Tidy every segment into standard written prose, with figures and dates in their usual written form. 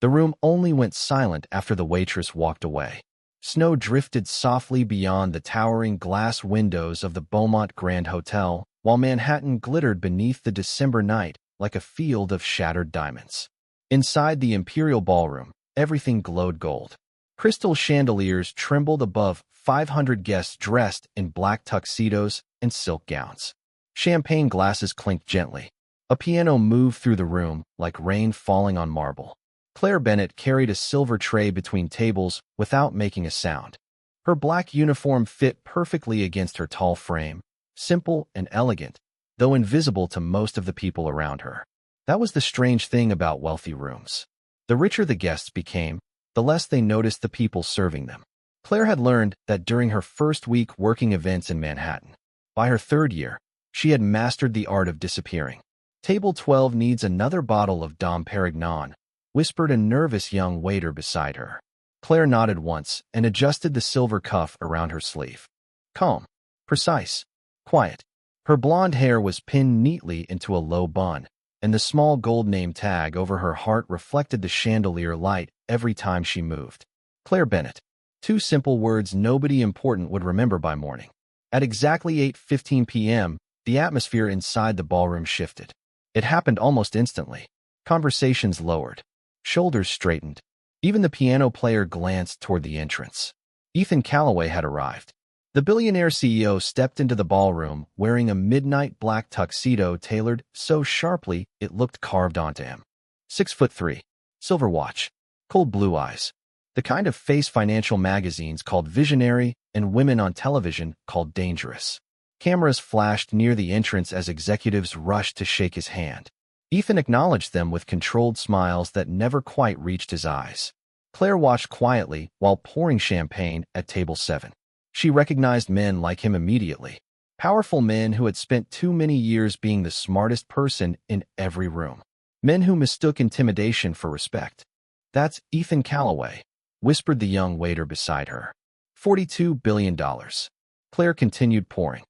The room only went silent after the waitress walked away. Snow drifted softly beyond the towering glass windows of the Beaumont Grand Hotel, while Manhattan glittered beneath the December night like a field of shattered diamonds. Inside the Imperial Ballroom, everything glowed gold. Crystal chandeliers trembled above 500 guests dressed in black tuxedos and silk gowns. Champagne glasses clinked gently. A piano moved through the room like rain falling on marble. Claire Bennett carried a silver tray between tables without making a sound. Her black uniform fit perfectly against her tall frame, simple and elegant, though invisible to most of the people around her. That was the strange thing about wealthy rooms. The richer the guests became, the less they noticed the people serving them. Claire had learned that during her first week working events in Manhattan. By her third year, she had mastered the art of disappearing. "Table 12 needs another bottle of Dom Perignon," whispered a nervous young waiter beside her. Claire nodded once and adjusted the silver cuff around her sleeve. Calm, precise, quiet. Her blonde hair was pinned neatly into a low bun, and the small gold name tag over her heart reflected the chandelier light every time she moved. Claire Bennett. Two simple words nobody important would remember by morning. At exactly 8:15 p.m., the atmosphere inside the ballroom shifted. It happened almost instantly. Conversations lowered. Shoulders straightened. Even the piano player glanced toward the entrance. Ethan Calloway had arrived. The billionaire CEO stepped into the ballroom wearing a midnight black tuxedo tailored so sharply it looked carved onto him. 6'3", silver watch, cold blue eyes. The kind of face financial magazines called visionary and women on television called dangerous. Cameras flashed near the entrance as executives rushed to shake his hand. Ethan acknowledged them with controlled smiles that never quite reached his eyes. Claire watched quietly while pouring champagne at table 7. She recognized men like him immediately. Powerful men who had spent too many years being the smartest person in every room. Men who mistook intimidation for respect. "That's Ethan Calloway," whispered the young waiter beside her. $42 billion. Claire continued pouring.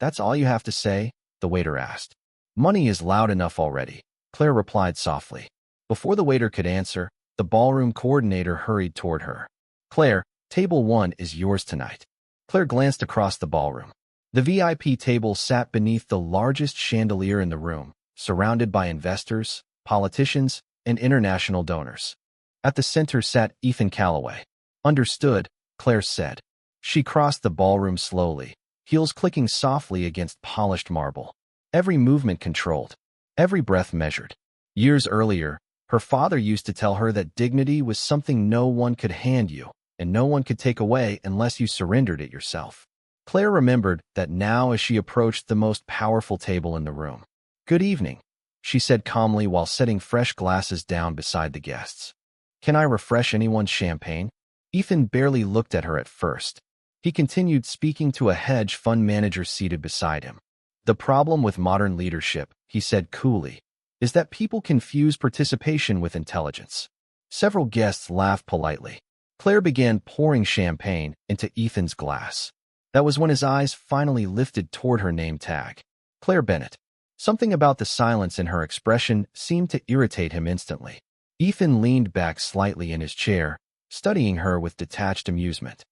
That's all you have to say?" the waiter asked. "Money is loud enough already," Claire replied softly. Before the waiter could answer, the ballroom coordinator hurried toward her. "Claire, table 1 is yours tonight." Claire glanced across the ballroom. The VIP table sat beneath the largest chandelier in the room, surrounded by investors, politicians, and international donors. At the center sat Ethan Calloway. "Understood," Claire said. She crossed the ballroom slowly, heels clicking softly against polished marble. Every movement controlled, every breath measured. Years earlier, her father used to tell her that dignity was something no one could hand you, and no one could take away unless you surrendered it yourself. Claire remembered that now as she approached the most powerful table in the room. "Good evening," she said calmly while setting fresh glasses down beside the guests. "Can I refresh anyone's champagne?" Ethan barely looked at her at first. He continued speaking to a hedge fund manager seated beside him. "The problem with modern leadership," he said coolly, "is that people confuse participation with intelligence." Several guests laughed politely. Claire began pouring champagne into Ethan's glass. That was when his eyes finally lifted toward her name tag. Claire Bennett. Something about the silence in her expression seemed to irritate him instantly. Ethan leaned back slightly in his chair, studying her with detached amusement.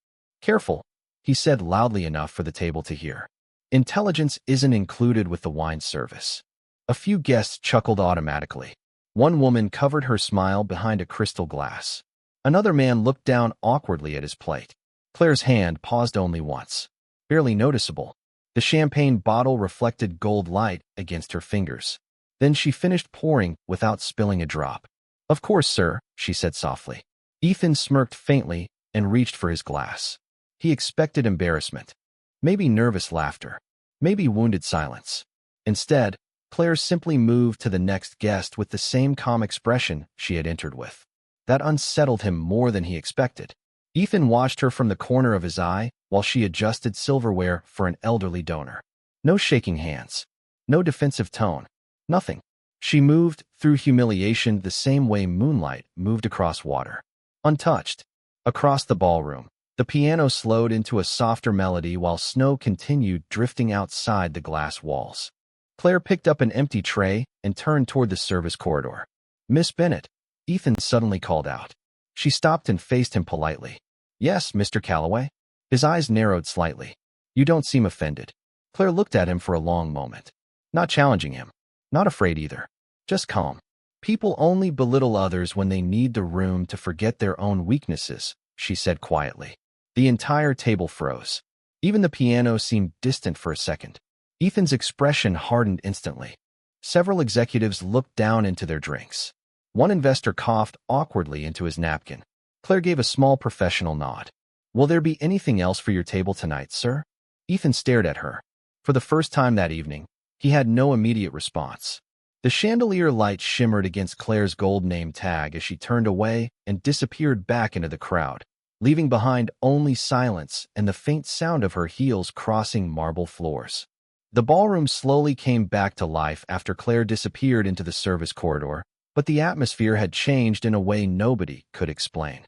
"Careful," he said loudly enough for the table to hear. "Intelligence isn't included with the wine service." A few guests chuckled automatically. One woman covered her smile behind a crystal glass. Another man looked down awkwardly at his plate. Claire's hand paused only once. Barely noticeable. The champagne bottle reflected gold light against her fingers. Then she finished pouring without spilling a drop. "Of course, sir," she said softly. Ethan smirked faintly and reached for his glass. He expected embarrassment. Maybe nervous laughter. Maybe wounded silence. Instead, Claire simply moved to the next guest with the same calm expression she had entered with. That unsettled him more than he expected. Ethan watched her from the corner of his eye while she adjusted silverware for an elderly donor. No shaking hands. No defensive tone. Nothing. She moved through humiliation the same way moonlight moved across water. Untouched. Across the ballroom, the piano slowed into a softer melody while snow continued drifting outside the glass walls. Claire picked up an empty tray and turned toward the service corridor. "Miss Bennett." Ethan suddenly called out. She stopped and faced him politely. Yes, Mr. Calloway? His eyes narrowed slightly. You don't seem offended. Claire looked at him for a long moment. Not challenging him. Not afraid either. Just calm. People only belittle others when they need the room to forget their own weaknesses, she said quietly. The entire table froze. Even the piano seemed distant for a second. Ethan's expression hardened instantly. Several executives looked down into their drinks. One investor coughed awkwardly into his napkin. Claire gave a small professional nod. Will there be anything else for your table tonight, sir? Ethan stared at her. For the first time that evening, he had no immediate response. The chandelier light shimmered against Claire's gold name tag as she turned away and disappeared back into the crowd, leaving behind only silence and the faint sound of her heels crossing marble floors. The ballroom slowly came back to life after Claire disappeared into the service corridor, but the atmosphere had changed in a way nobody could explain.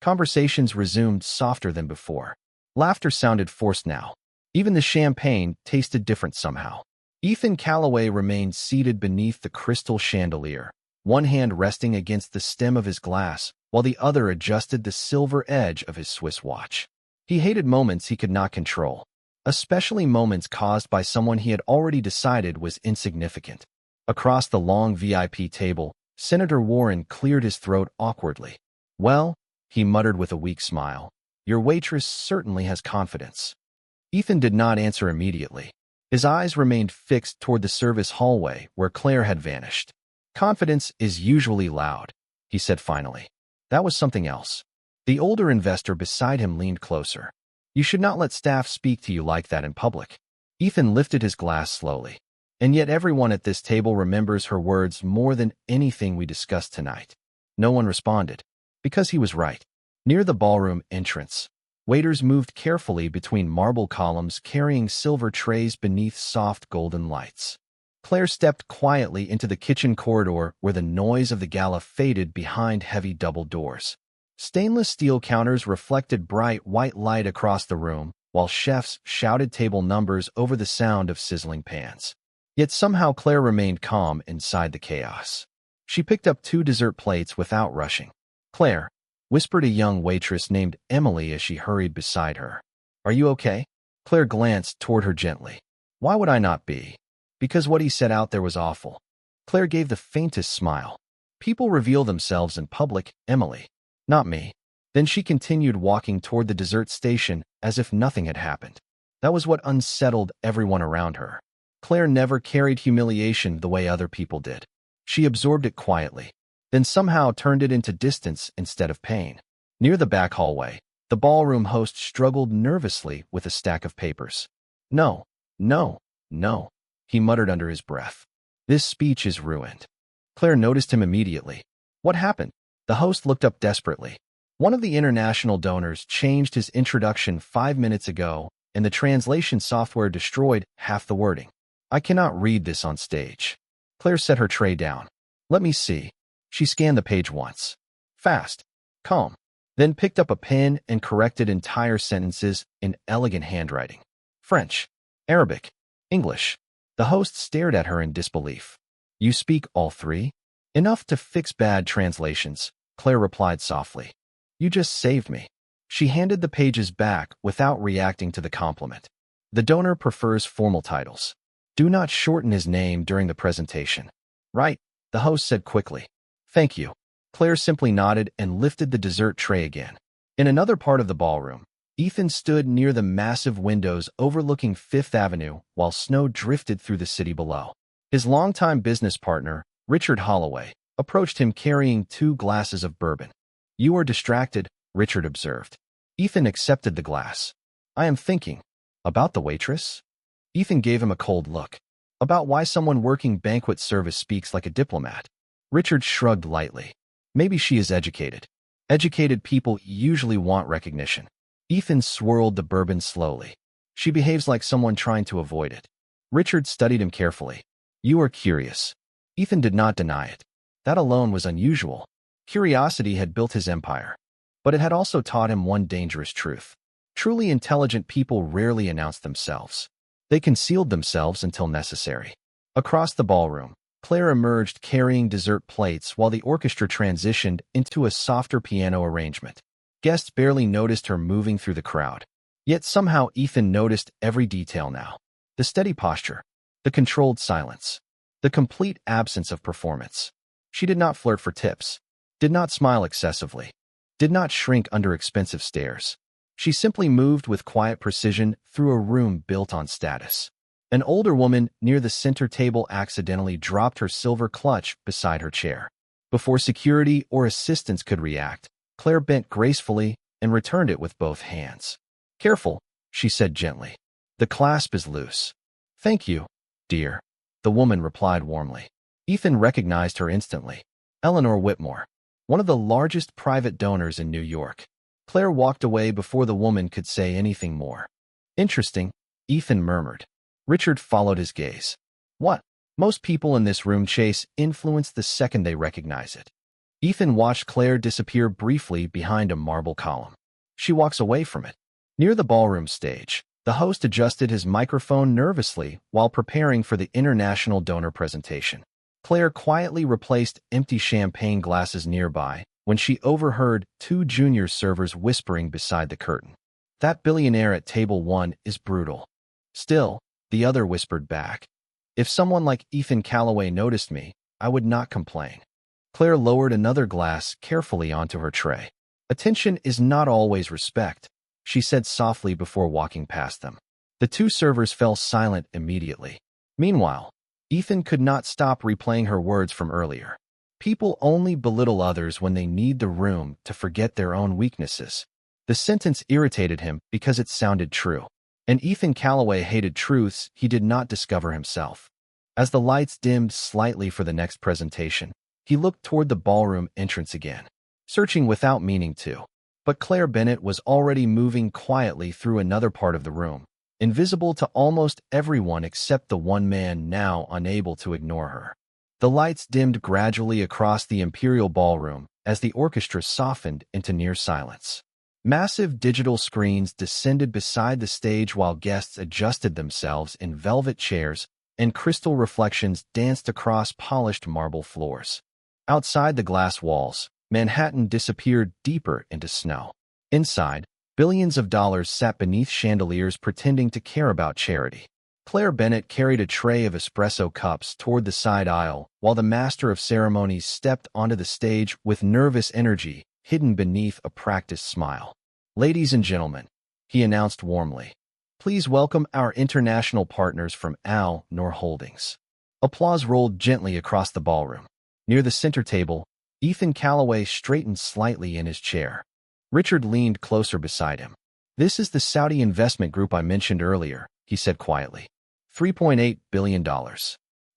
Conversations resumed softer than before. Laughter sounded forced now. Even the champagne tasted different somehow. Ethan Calloway remained seated beneath the crystal chandelier, one hand resting against the stem of his glass, while the other adjusted the silver edge of his Swiss watch. He hated moments he could not control, especially moments caused by someone he had already decided was insignificant. Across the long VIP table, Senator Warren cleared his throat awkwardly. Well, he muttered with a weak smile, your waitress certainly has confidence. Ethan did not answer immediately. His eyes remained fixed toward the service hallway where Claire had vanished. Confidence is usually loud, he said finally. That was something else. The older investor beside him leaned closer. You should not let staff speak to you like that in public. Ethan lifted his glass slowly. And yet everyone at this table remembers her words more than anything we discussed tonight. No one responded. Because he was right. Near the ballroom entrance, waiters moved carefully between marble columns carrying silver trays beneath soft golden lights. Claire stepped quietly into the kitchen corridor where the noise of the gala faded behind heavy double doors. Stainless steel counters reflected bright white light across the room, while chefs shouted table numbers over the sound of sizzling pans. Yet somehow Claire remained calm inside the chaos. She picked up 2 dessert plates without rushing. Claire, whispered a young waitress named Emily as she hurried beside her. Are you okay? Claire glanced toward her gently. Why would I not be? Because what he said out there was awful. Claire gave the faintest smile. People reveal themselves in public, Emily. Not me. Then she continued walking toward the dessert station as if nothing had happened. That was what unsettled everyone around her. Claire never carried humiliation the way other people did. She absorbed it quietly, then somehow turned it into distance instead of pain. Near the back hallway, the ballroom host struggled nervously with a stack of papers. No, no, no, he muttered under his breath. This speech is ruined. Claire noticed him immediately. What happened? The host looked up desperately. One of the international donors changed his introduction 5 minutes ago, and the translation software destroyed half the wording. I cannot read this on stage. Claire set her tray down. Let me see. She scanned the page once. Fast. Calm. Then picked up a pen and corrected entire sentences in elegant handwriting. French, Arabic, English. The host stared at her in disbelief. You speak all 3? Enough to fix bad translations, Claire replied softly. You just saved me. She handed the pages back without reacting to the compliment. The donor prefers formal titles. Do not shorten his name during the presentation. Right, the host said quickly. Thank you. Claire simply nodded and lifted the dessert tray again. In another part of the ballroom, Ethan stood near the massive windows overlooking Fifth Avenue while snow drifted through the city below. His longtime business partner, Richard Holloway, approached him carrying 2 glasses of bourbon. You are distracted, Richard observed. Ethan accepted the glass. I am thinking. About the waitress? Ethan gave him a cold look. About why someone working banquet service speaks like a diplomat. Richard shrugged lightly. Maybe she is educated. Educated people usually want recognition. Ethan swirled the bourbon slowly. She behaves like someone trying to avoid it. Richard studied him carefully. You are curious. Ethan did not deny it. That alone was unusual. Curiosity had built his empire. But it had also taught him one dangerous truth. Truly intelligent people rarely announced themselves. They concealed themselves until necessary. Across the ballroom, Claire emerged carrying dessert plates while the orchestra transitioned into a softer piano arrangement. Guests barely noticed her moving through the crowd. Yet somehow Ethan noticed every detail now. The steady posture, the controlled silence, the complete absence of performance. She did not flirt for tips, did not smile excessively, did not shrink under expensive stares. She simply moved with quiet precision through a room built on status. An older woman near the center table accidentally dropped her silver clutch beside her chair. Before security or assistants could react, Claire bent gracefully and returned it with both hands. "Careful," she said gently. "The clasp is loose." "Thank you, dear," the woman replied warmly. Ethan recognized her instantly. Eleanor Whitmore, one of the largest private donors in New York. Claire walked away before the woman could say anything more. "Interesting," Ethan murmured. Richard followed his gaze. "What?" "Most people in this room chase influence the second they recognize it." Ethan watched Claire disappear briefly behind a marble column. She walks away from it. Near the ballroom stage, the host adjusted his microphone nervously while preparing for the international donor presentation. Claire quietly replaced empty champagne glasses nearby when she overheard two junior servers whispering beside the curtain. "That billionaire at table 1 is brutal." "Still," the other whispered back, "if someone like Ethan Calloway noticed me, I would not complain." Claire lowered another glass carefully onto her tray. "Attention is not always respect," she said softly before walking past them. The two servers fell silent immediately. Meanwhile, Ethan could not stop replaying her words from earlier. People only belittle others when they need the room to forget their own weaknesses. The sentence irritated him because it sounded true. And Ethan Calloway hated truths he did not discover himself. As the lights dimmed slightly for the next presentation, he looked toward the ballroom entrance again, searching without meaning to. But Claire Bennett was already moving quietly through another part of the room, invisible to almost everyone except the one man now unable to ignore her. The lights dimmed gradually across the Imperial Ballroom as the orchestra softened into near silence. Massive digital screens descended beside the stage while guests adjusted themselves in velvet chairs, and crystal reflections danced across polished marble floors. Outside the glass walls, Manhattan disappeared deeper into snow. Inside, billions of dollars sat beneath chandeliers pretending to care about charity. Claire Bennett carried a tray of espresso cups toward the side aisle while the master of ceremonies stepped onto the stage with nervous energy hidden beneath a practiced smile. "Ladies and gentlemen," he announced warmly, "please welcome our international partners from Al Noor Holdings." Applause rolled gently across the ballroom. Near the center table, Ethan Calloway straightened slightly in his chair. Richard leaned closer beside him. "This is the Saudi investment group I mentioned earlier," he said quietly. $3.8 billion.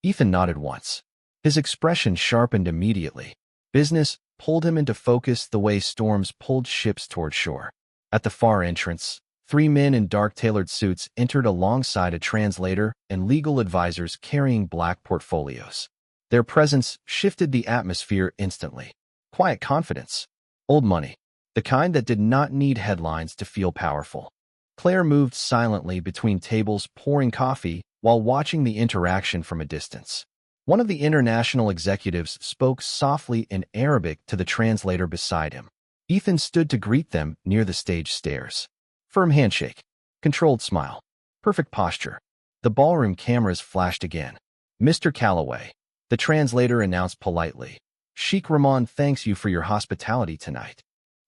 Ethan nodded once. His expression sharpened immediately. Business pulled him into focus the way storms pulled ships toward shore. At the far entrance, three men in dark tailored suits entered alongside a translator and legal advisors carrying black portfolios. Their presence shifted the atmosphere instantly. Quiet confidence. Old money. The kind that did not need headlines to feel powerful. Claire moved silently between tables pouring coffee while watching the interaction from a distance. One of the international executives spoke softly in Arabic to the translator beside him. Ethan stood to greet them near the stage stairs. Firm handshake. Controlled smile. Perfect posture. The ballroom cameras flashed again. "Mr. Calloway," the translator announced politely, "Sheikh Rahman thanks you for your hospitality tonight."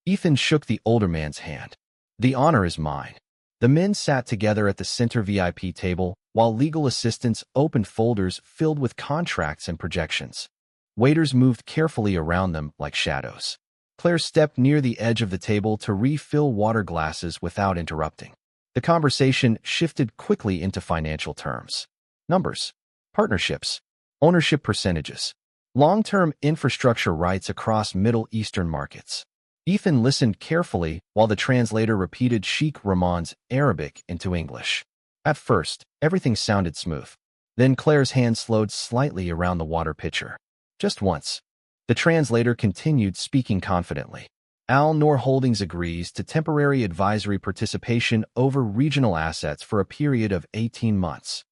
Ethan shook the older man's hand. "The honor is mine." The men sat together at the center VIP table, while legal assistants opened folders filled with contracts and projections. Waiters moved carefully around them like shadows. Claire stepped near the edge of the table to refill water glasses without interrupting. The conversation shifted quickly into financial terms. Numbers, partnerships, ownership percentages, long-term infrastructure rights across Middle Eastern markets. Ethan listened carefully while the translator repeated Sheikh Rahman's Arabic into English. At first, everything sounded smooth. Then Claire's hand slowed slightly around the water pitcher. Just once. The translator continued speaking confidently. Al Noor Holdings agrees to temporary advisory participation over regional assets for a period of 18 months.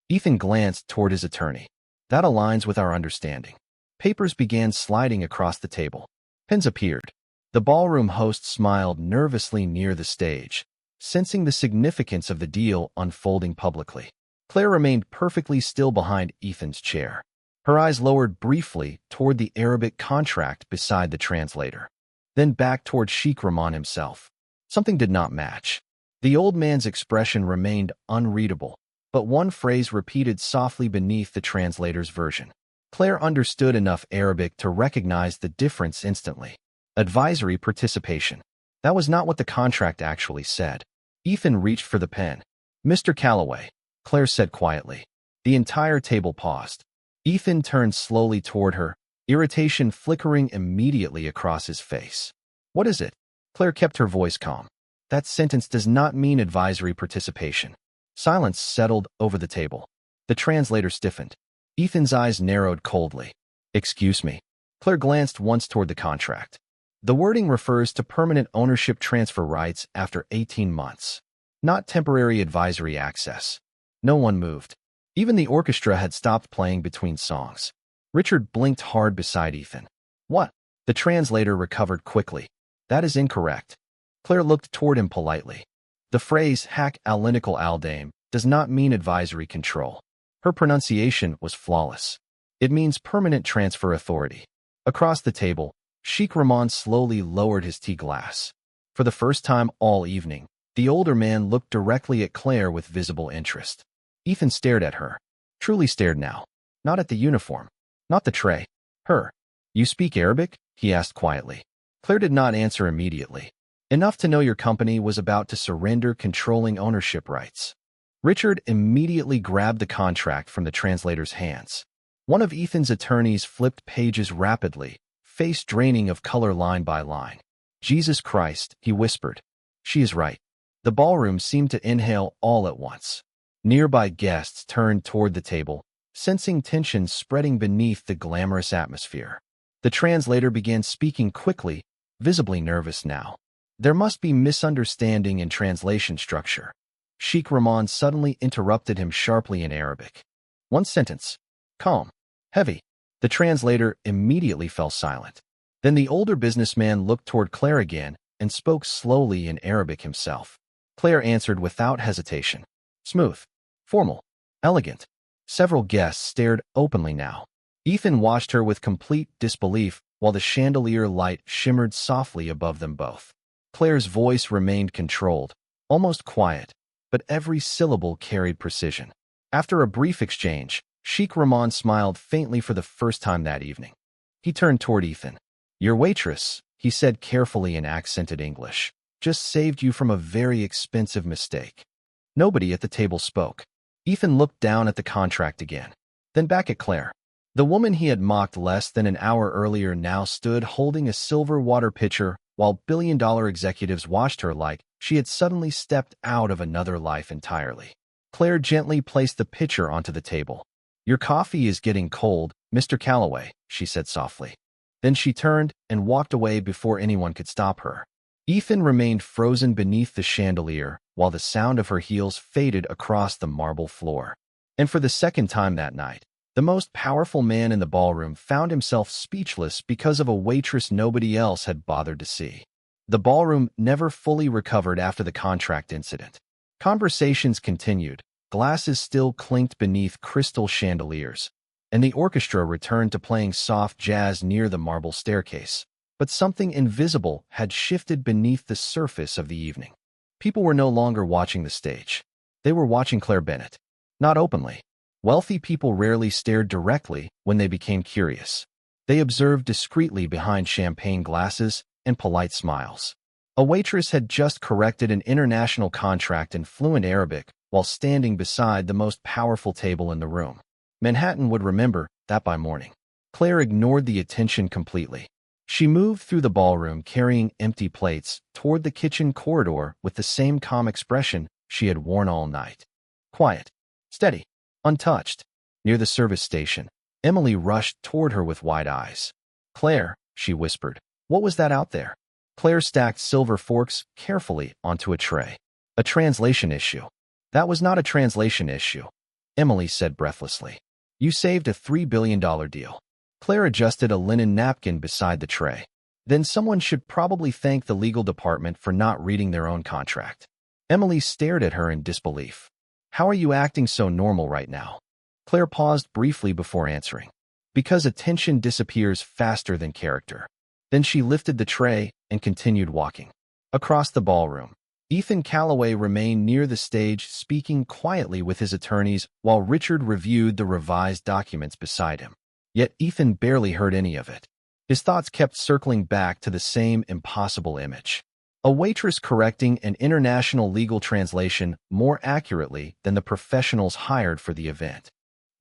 Ethan glanced toward his attorney. That aligns with our understanding. Papers began sliding across the table. Pens appeared. The ballroom host smiled nervously near the stage, sensing the significance of the deal unfolding publicly. Claire remained perfectly still behind Ethan's chair. Her eyes lowered briefly toward the Arabic contract beside the translator, then back toward Sheikh Rahman himself. Something did not match. The old man's expression remained unreadable, but one phrase repeated softly beneath the translator's version. Claire understood enough Arabic to recognize the difference instantly. Advisory participation. That was not what the contract actually said. Ethan reached for the pen. "Mr. Calloway," Claire said quietly. The entire table paused. Ethan turned slowly toward her, irritation flickering immediately across his face. "What is it?" Claire kept her voice calm. "That sentence does not mean advisory participation." Silence settled over the table. The translator stiffened. Ethan's eyes narrowed coldly. "Excuse me." Claire glanced once toward the contract. "The wording refers to permanent ownership transfer rights after 18 months, not temporary advisory access." No one moved. Even the orchestra had stopped playing between songs. Richard blinked hard beside Ethan. "What?" The translator recovered quickly. "That is incorrect." Claire looked toward him politely. "The phrase hak al-linikal al-dame does not mean advisory control." Her pronunciation was flawless. "It means permanent transfer authority." Across the table, Sheikh Rahman slowly lowered his tea glass. For the first time all evening, the older man looked directly at Claire with visible interest. Ethan stared at her. Truly stared now. Not at the uniform. Not the tray. Her. "You speak Arabic?" he asked quietly. Claire did not answer immediately. "Enough to know your company was about to surrender controlling ownership rights." Richard immediately grabbed the contract from the translator's hands. One of Ethan's attorneys flipped pages rapidly, face draining of color line by line. "Jesus Christ," he whispered. "She is right." The ballroom seemed to inhale all at once. Nearby guests turned toward the table, sensing tension spreading beneath the glamorous atmosphere. The translator began speaking quickly, visibly nervous now. There must be misunderstanding in translation structure. Sheikh Rahman suddenly interrupted him sharply in Arabic. "One sentence. Calm. Heavy." The translator immediately fell silent. Then the older businessman looked toward Claire again and spoke slowly in Arabic himself. Claire answered without hesitation. "Smooth. Formal. Elegant." Several guests stared openly now. Ethan watched her with complete disbelief while the chandelier light shimmered softly above them both. Claire's voice remained controlled, almost quiet, but every syllable carried precision. After a brief exchange, Sheikh Rahman smiled faintly for the first time that evening. He turned toward Ethan. "Your waitress," he said carefully in accented English, "just saved you from a very expensive mistake." Nobody at the table spoke. Ethan looked down at the contract again, then back at Claire. The woman he had mocked less than an hour earlier now stood holding a silver water pitcher while billion-dollar executives watched her like she had suddenly stepped out of another life entirely. Claire gently placed the pitcher onto the table. "Your coffee is getting cold, Mr. Calloway," she said softly. Then she turned and walked away before anyone could stop her. Ethan remained frozen beneath the chandelier while the sound of her heels faded across the marble floor. And for the second time that night, the most powerful man in the ballroom found himself speechless because of a waitress nobody else had bothered to see. The ballroom never fully recovered after the contract incident. Conversations continued, glasses still clinked beneath crystal chandeliers, and the orchestra returned to playing soft jazz near the marble staircase. But something invisible had shifted beneath the surface of the evening. People were no longer watching the stage. They were watching Claire Bennett. Not openly. Wealthy people rarely stared directly when they became curious. They observed discreetly behind champagne glasses and polite smiles. A waitress had just corrected an international contract in fluent Arabic while standing beside the most powerful table in the room. Manhattan would remember that by morning. Claire ignored the attention completely. She moved through the ballroom carrying empty plates toward the kitchen corridor with the same calm expression she had worn all night. Quiet. Steady. Untouched. Near the service station, Emily rushed toward her with wide eyes. "Claire," she whispered, "what was that out there?" Claire stacked silver forks carefully onto a tray. "A translation issue." "That was not a translation issue," Emily said breathlessly. You saved a $3 billion deal. Claire adjusted a linen napkin beside the tray. Then someone should probably thank the legal department for not reading their own contract. Emily stared at her in disbelief. How are you acting so normal right now? Claire paused briefly before answering. Because attention disappears faster than character. Then she lifted the tray and continued walking. Across the ballroom, Ethan Calloway remained near the stage speaking quietly with his attorneys while Richard reviewed the revised documents beside him. Yet Ethan barely heard any of it. His thoughts kept circling back to the same impossible image. A waitress correcting an international legal translation more accurately than the professionals hired for the event.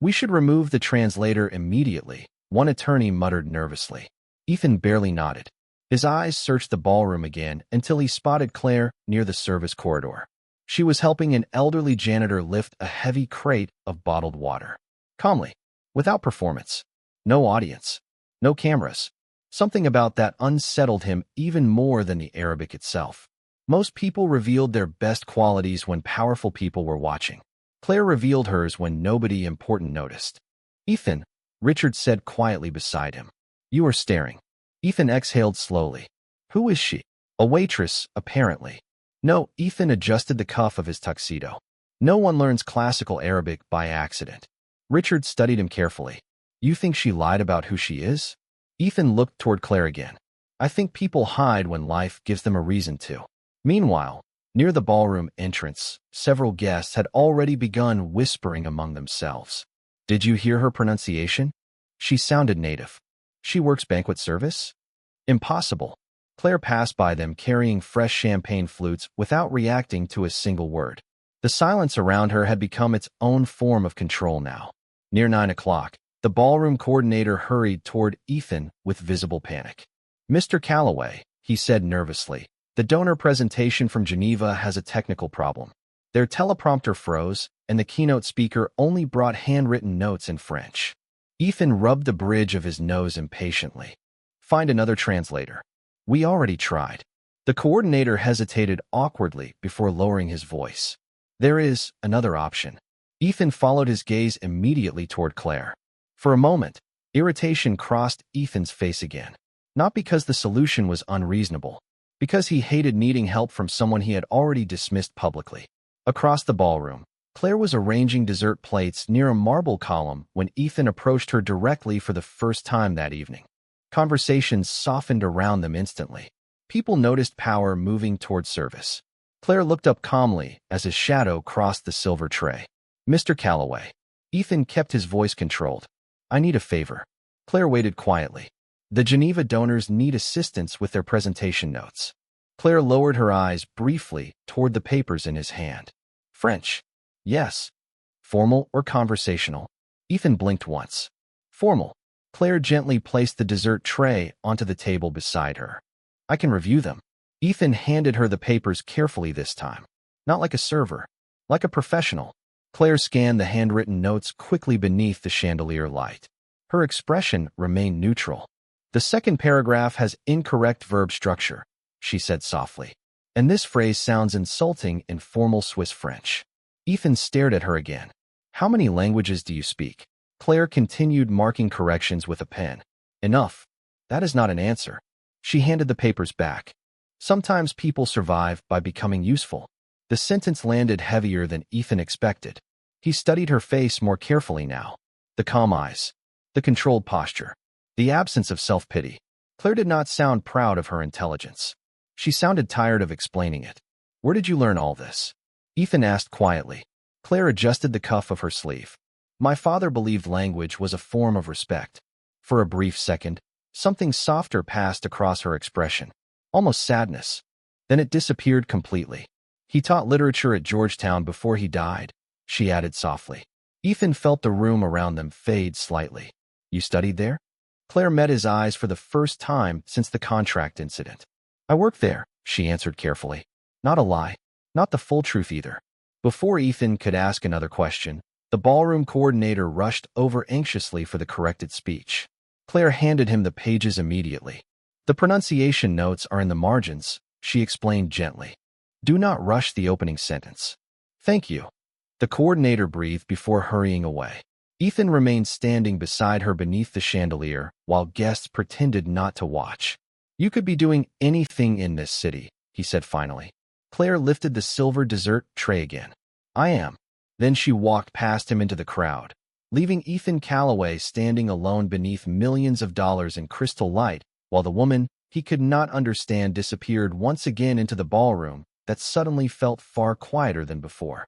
We should remove the translator immediately, one attorney muttered nervously. Ethan barely nodded. His eyes searched the ballroom again until he spotted Claire near the service corridor. She was helping an elderly janitor lift a heavy crate of bottled water. Calmly, without performance. No audience. No cameras. Something about that unsettled him even more than the Arabic itself. Most people revealed their best qualities when powerful people were watching. Claire revealed hers when nobody important noticed. Ethan, Richard said quietly beside him. You are staring. Ethan exhaled slowly. Who is she? A waitress, apparently. No, Ethan adjusted the cuff of his tuxedo. No one learns classical Arabic by accident. Richard studied him carefully. You think she lied about who she is? Ethan looked toward Claire again. I think people hide when life gives them a reason to. Meanwhile, near the ballroom entrance, several guests had already begun whispering among themselves. Did you hear her pronunciation? She sounded native. She works banquet service? Impossible. Claire passed by them carrying fresh champagne flutes without reacting to a single word. The silence around her had become its own form of control now. Near 9 o'clock, the ballroom coordinator hurried toward Ethan with visible panic. Mr. Calloway, he said nervously, the donor presentation from Geneva has a technical problem. Their teleprompter froze, and the keynote speaker only brought handwritten notes in French. Ethan rubbed the bridge of his nose impatiently. Find another translator. We already tried. The coordinator hesitated awkwardly before lowering his voice. There is another option. Ethan followed his gaze immediately toward Claire. For a moment, irritation crossed Ethan's face again. Not because the solution was unreasonable, because he hated needing help from someone he had already dismissed publicly. Across the ballroom, Claire was arranging dessert plates near a marble column when Ethan approached her directly for the first time that evening. Conversations softened around them instantly. People noticed power moving toward service. Claire looked up calmly as his shadow crossed the silver tray. Mr. Calloway. Ethan kept his voice controlled. I need a favor. Claire waited quietly. The Geneva donors need assistance with their presentation notes. Claire lowered her eyes briefly toward the papers in his hand. French. Yes. Formal or conversational? Ethan blinked once. Formal. Claire gently placed the dessert tray onto the table beside her. I can review them. Ethan handed her the papers carefully this time. Not like a server. Like a professional. Claire scanned the handwritten notes quickly beneath the chandelier light. Her expression remained neutral. The second paragraph has incorrect verb structure, she said softly. And this phrase sounds insulting in formal Swiss French. Ethan stared at her again. How many languages do you speak? Claire continued marking corrections with a pen. Enough. That is not an answer. She handed the papers back. Sometimes people survive by becoming useful. The sentence landed heavier than Ethan expected. He studied her face more carefully now. The calm eyes. The controlled posture. The absence of self-pity. Claire did not sound proud of her intelligence. She sounded tired of explaining it. Where did you learn all this? Ethan asked quietly. Claire adjusted the cuff of her sleeve. My father believed language was a form of respect. For a brief second, something softer passed across her expression. Almost sadness. Then it disappeared completely. He taught literature at Georgetown before he died, she added softly. Ethan felt the room around them fade slightly. You studied there? Claire met his eyes for the first time since the contract incident. I worked there, she answered carefully. Not a lie. Not the full truth either. Before Ethan could ask another question, the ballroom coordinator rushed over anxiously for the corrected speech. Claire handed him the pages immediately. The pronunciation notes are in the margins, she explained gently. Do not rush the opening sentence. Thank you. The coordinator breathed before hurrying away. Ethan remained standing beside her beneath the chandelier, while guests pretended not to watch. You could be doing anything in this city, he said finally. Claire lifted the silver dessert tray again. I am. Then she walked past him into the crowd, leaving Ethan Calloway standing alone beneath millions of dollars in crystal light, while the woman he could not understand disappeared once again into the ballroom that suddenly felt far quieter than before.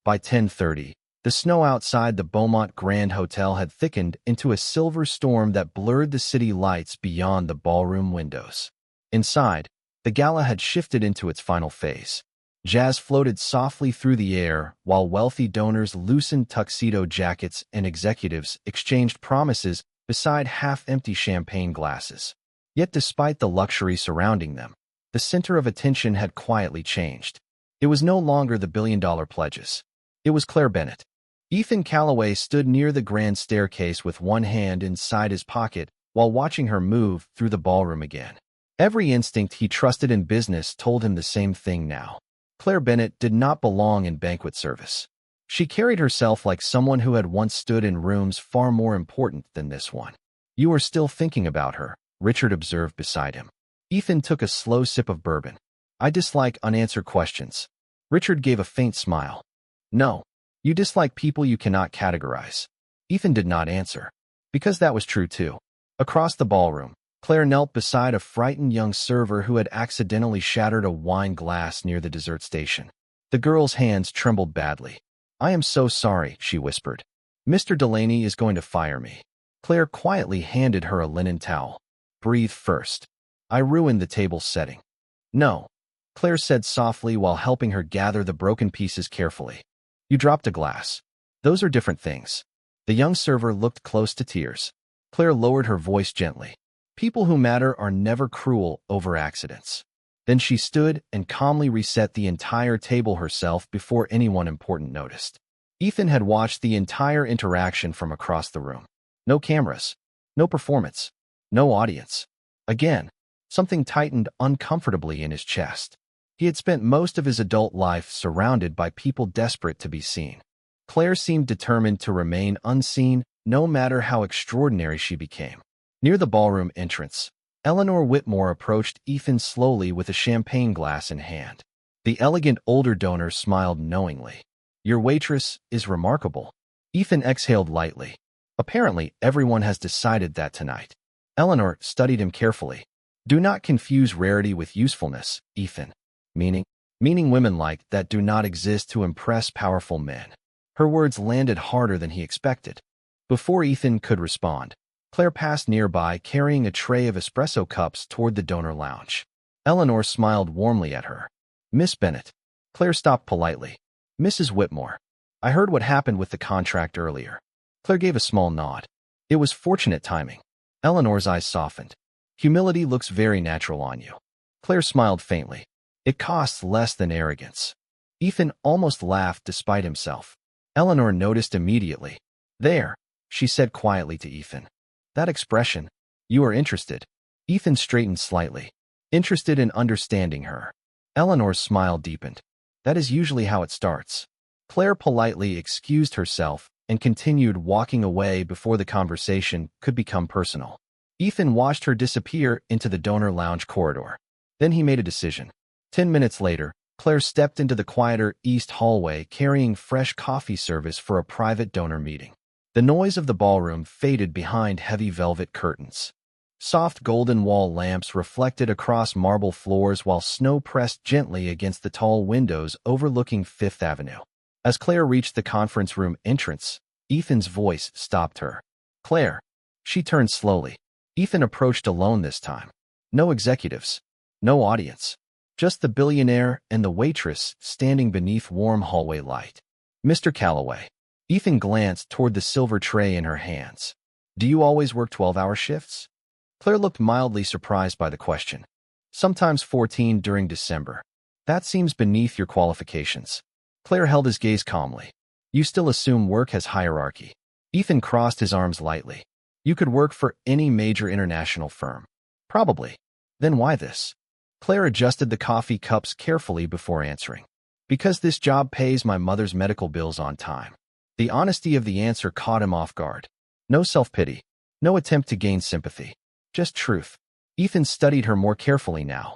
By 10:30, the snow outside the Beaumont Grand Hotel had thickened into a silver storm that blurred the city lights beyond the ballroom windows. Inside, the gala had shifted into its final phase. Jazz floated softly through the air, while wealthy donors loosened tuxedo jackets and executives exchanged promises beside half-empty champagne glasses. Yet despite the luxury surrounding them, the center of attention had quietly changed. It was no longer the billion-dollar pledges. It was Claire Bennett. Ethan Calloway stood near the grand staircase with one hand inside his pocket while watching her move through the ballroom again. Every instinct he trusted in business told him the same thing now. Claire Bennett did not belong in banquet service. She carried herself like someone who had once stood in rooms far more important than this one. You are still thinking about her, Richard observed beside him. Ethan took a slow sip of bourbon. I dislike unanswered questions. Richard gave a faint smile. No, you dislike people you cannot categorize. Ethan did not answer, because that was true too. Across the ballroom, Claire knelt beside a frightened young server who had accidentally shattered a wine glass near the dessert station. The girl's hands trembled badly. I am so sorry, she whispered. Mr. Delaney is going to fire me. Claire quietly handed her a linen towel. Breathe first. I ruined the table setting. No, Claire said softly while helping her gather the broken pieces carefully. You dropped a glass. Those are different things. The young server looked close to tears. Claire lowered her voice gently. People who matter are never cruel over accidents. Then she stood and calmly reset the entire table herself before anyone important noticed. Ethan had watched the entire interaction from across the room. No cameras. No performance. No audience. Again, something tightened uncomfortably in his chest. He had spent most of his adult life surrounded by people desperate to be seen. Claire seemed determined to remain unseen, no matter how extraordinary she became. Near the ballroom entrance, Eleanor Whitmore approached Ethan slowly with a champagne glass in hand. The elegant older donor smiled knowingly. Your waitress is remarkable. Ethan exhaled lightly. Apparently, everyone has decided that tonight. Eleanor studied him carefully. Do not confuse rarity with usefulness, Ethan. Meaning women like that do not exist to impress powerful men. Her words landed harder than he expected. Before Ethan could respond, Claire passed nearby carrying a tray of espresso cups toward the donor lounge. Eleanor smiled warmly at her. Miss Bennett. Claire stopped politely. Mrs. Whitmore. I heard what happened with the contract earlier. Claire gave a small nod. It was fortunate timing. Eleanor's eyes softened. Humility looks very natural on you. Claire smiled faintly. It costs less than arrogance. Ethan almost laughed despite himself. Eleanor noticed immediately. There, she said quietly to Ethan. That expression, you are interested. Ethan straightened slightly. Interested in understanding her. Eleanor's smile deepened. That is usually how it starts. Claire politely excused herself and continued walking away before the conversation could become personal. Ethan watched her disappear into the donor lounge corridor. Then he made a decision. 10 minutes later, Claire stepped into the quieter east hallway carrying fresh coffee service for a private donor meeting. The noise of the ballroom faded behind heavy velvet curtains. Soft golden wall lamps reflected across marble floors while snow pressed gently against the tall windows overlooking Fifth Avenue. As Claire reached the conference room entrance, Ethan's voice stopped her. Claire. She turned slowly. Ethan approached alone this time. No executives. No audience. Just the billionaire and the waitress standing beneath warm hallway light. Mr. Calloway. Ethan glanced toward the silver tray in her hands. Do you always work 12-hour shifts? Claire looked mildly surprised by the question. Sometimes 14 during December. That seems beneath your qualifications. Claire held his gaze calmly. You still assume work has hierarchy. Ethan crossed his arms lightly. You could work for any major international firm. Probably. Then why this? Claire adjusted the coffee cups carefully before answering. Because this job pays my mother's medical bills on time. The honesty of the answer caught him off guard. No self-pity. No attempt to gain sympathy. Just truth. Ethan studied her more carefully now.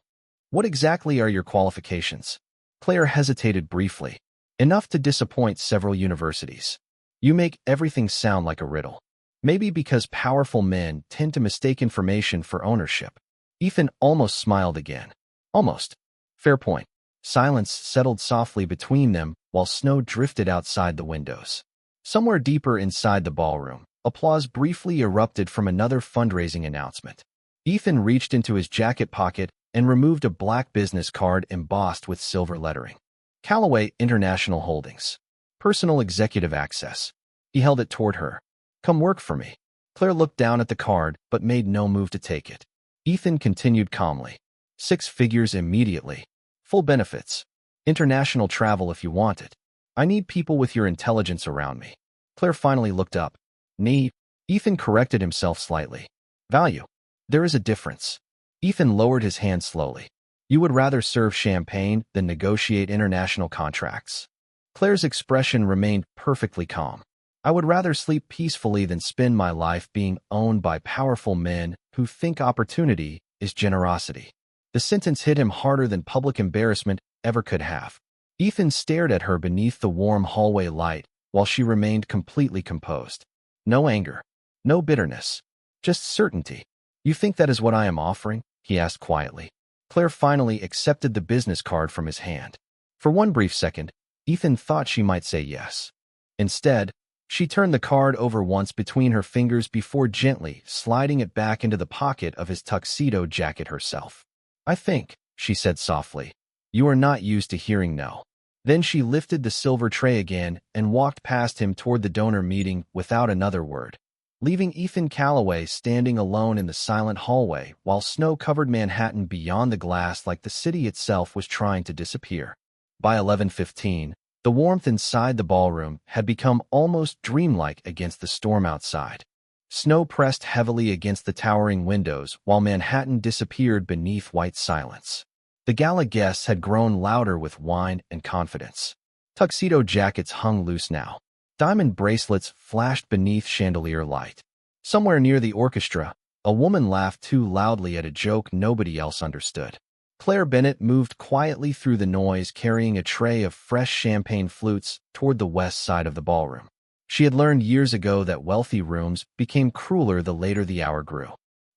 What exactly are your qualifications? Claire hesitated briefly. Enough to disappoint several universities. You make everything sound like a riddle. Maybe because powerful men tend to mistake information for ownership. Ethan almost smiled again. Almost. Fair point. Silence settled softly between them while snow drifted outside the windows. Somewhere deeper inside the ballroom, applause briefly erupted from another fundraising announcement. Ethan reached into his jacket pocket and removed a black business card embossed with silver lettering. Callaway International Holdings. Personal executive access. He held it toward her. Come work for me. Claire looked down at the card but made no move to take it. Ethan continued calmly. 6 figures immediately. Full benefits. International travel if you want it. I need people with your intelligence around me. Claire finally looked up. Need. Ethan corrected himself slightly. Value. There is a difference. Ethan lowered his hand slowly. You would rather serve champagne than negotiate international contracts. Claire's expression remained perfectly calm. I would rather sleep peacefully than spend my life being owned by powerful men who think opportunity is generosity. The sentence hit him harder than public embarrassment ever could have. Ethan stared at her beneath the warm hallway light while she remained completely composed. No anger. No bitterness. Just certainty. You think that is what I am offering? He asked quietly. Claire finally accepted the business card from his hand. For one brief second, Ethan thought she might say yes. Instead, she turned the card over once between her fingers before gently sliding it back into the pocket of his tuxedo jacket herself. I think, she said softly, you are not used to hearing no. Then she lifted the silver tray again and walked past him toward the donor meeting without another word, leaving Ethan Callaway standing alone in the silent hallway while snow covered Manhattan beyond the glass like the city itself was trying to disappear. By 11:15, the warmth inside the ballroom had become almost dreamlike against the storm outside. Snow pressed heavily against the towering windows while Manhattan disappeared beneath white silence. The gala guests had grown louder with wine and confidence. Tuxedo jackets hung loose now. Diamond bracelets flashed beneath chandelier light. Somewhere near the orchestra, a woman laughed too loudly at a joke nobody else understood. Claire Bennett moved quietly through the noise carrying a tray of fresh champagne flutes toward the west side of the ballroom. She had learned years ago that wealthy rooms became crueler the later the hour grew.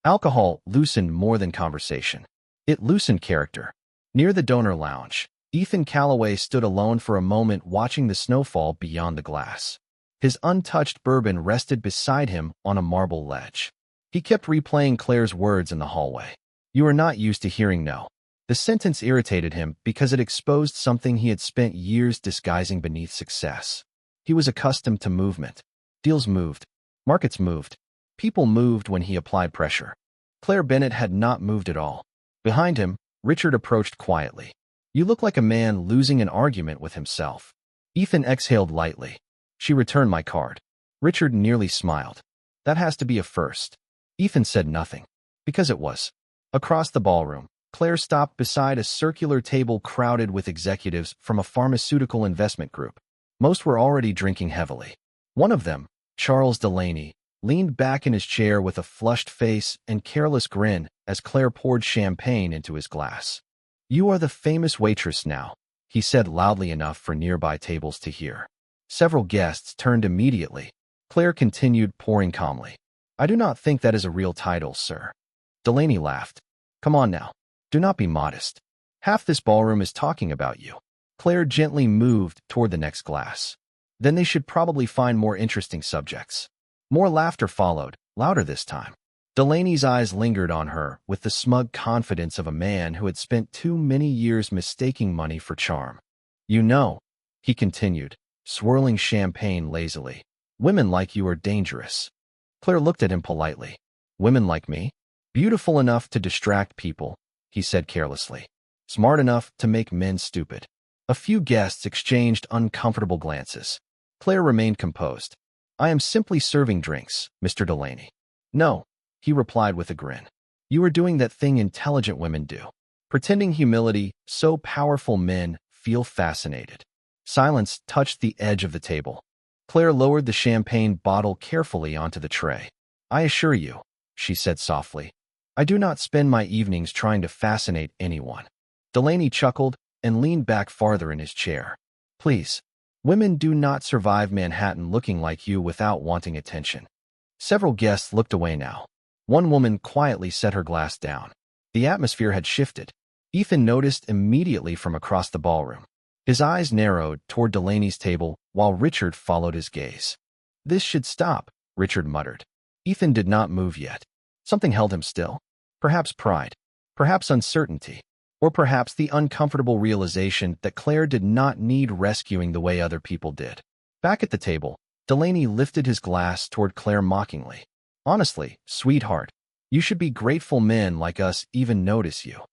Alcohol loosened more than conversation. It loosened character. Near the donor lounge, Ethan Callaway stood alone for a moment watching the snowfall beyond the glass. His untouched bourbon rested beside him on a marble ledge. He kept replaying Claire's words in the hallway. You are not used to hearing no. The sentence irritated him because it exposed something he had spent years disguising beneath success. He was accustomed to movement. Deals moved. Markets moved. People moved when he applied pressure. Claire Bennett had not moved at all. Behind him, Richard approached quietly. You look like a man losing an argument with himself. Ethan exhaled lightly. She returned my card. Richard nearly smiled. That has to be a first. Ethan said nothing. Because it was. Across the ballroom, Claire stopped beside a circular table crowded with executives from a pharmaceutical investment group. Most were already drinking heavily. One of them, Charles Delaney, leaned back in his chair with a flushed face and careless grin as Claire poured champagne into his glass. You are the famous Waitress now, he said loudly enough for nearby tables to hear. Several guests turned immediately. Claire continued pouring calmly. I do not think that is a real title, sir. Delaney laughed. Come on now. Do not be modest. Half this ballroom is talking about you. Claire gently moved toward the next glass. Then they should probably find more interesting subjects. More laughter followed, louder this time. Delaney's eyes lingered on her with the smug confidence of a man who had spent too many years mistaking money for charm. You know, he continued, swirling champagne lazily, women like you are dangerous. Claire looked at him politely. Women like me? Beautiful enough to distract people, he said carelessly. Smart enough to make men stupid. A few guests exchanged uncomfortable glances. Claire remained composed. I am simply serving drinks, Mr. Delaney. No, he replied with a grin. You are doing that thing intelligent women do. Pretending humility so powerful men feel fascinated. Silence touched the edge of the table. Claire lowered the champagne bottle carefully onto the tray. "I assure you," she said softly, "I do not spend my evenings trying to fascinate anyone." Delaney chuckled and leaned back farther in his chair. "Please, women do not survive Manhattan looking like you without wanting attention." Several guests looked away now. One woman quietly set her glass down. The atmosphere had shifted. Ethan noticed immediately from across the ballroom. His eyes narrowed toward Delaney's table while Richard followed his gaze. "This should stop," Richard muttered. Ethan did not move yet. Something held him still. Perhaps pride, perhaps uncertainty, or perhaps the uncomfortable realization that Claire did not need rescuing the way other people did. Back at the table, Delaney lifted his glass toward Claire mockingly. "Honestly, sweetheart, you should be grateful men like us even notice you."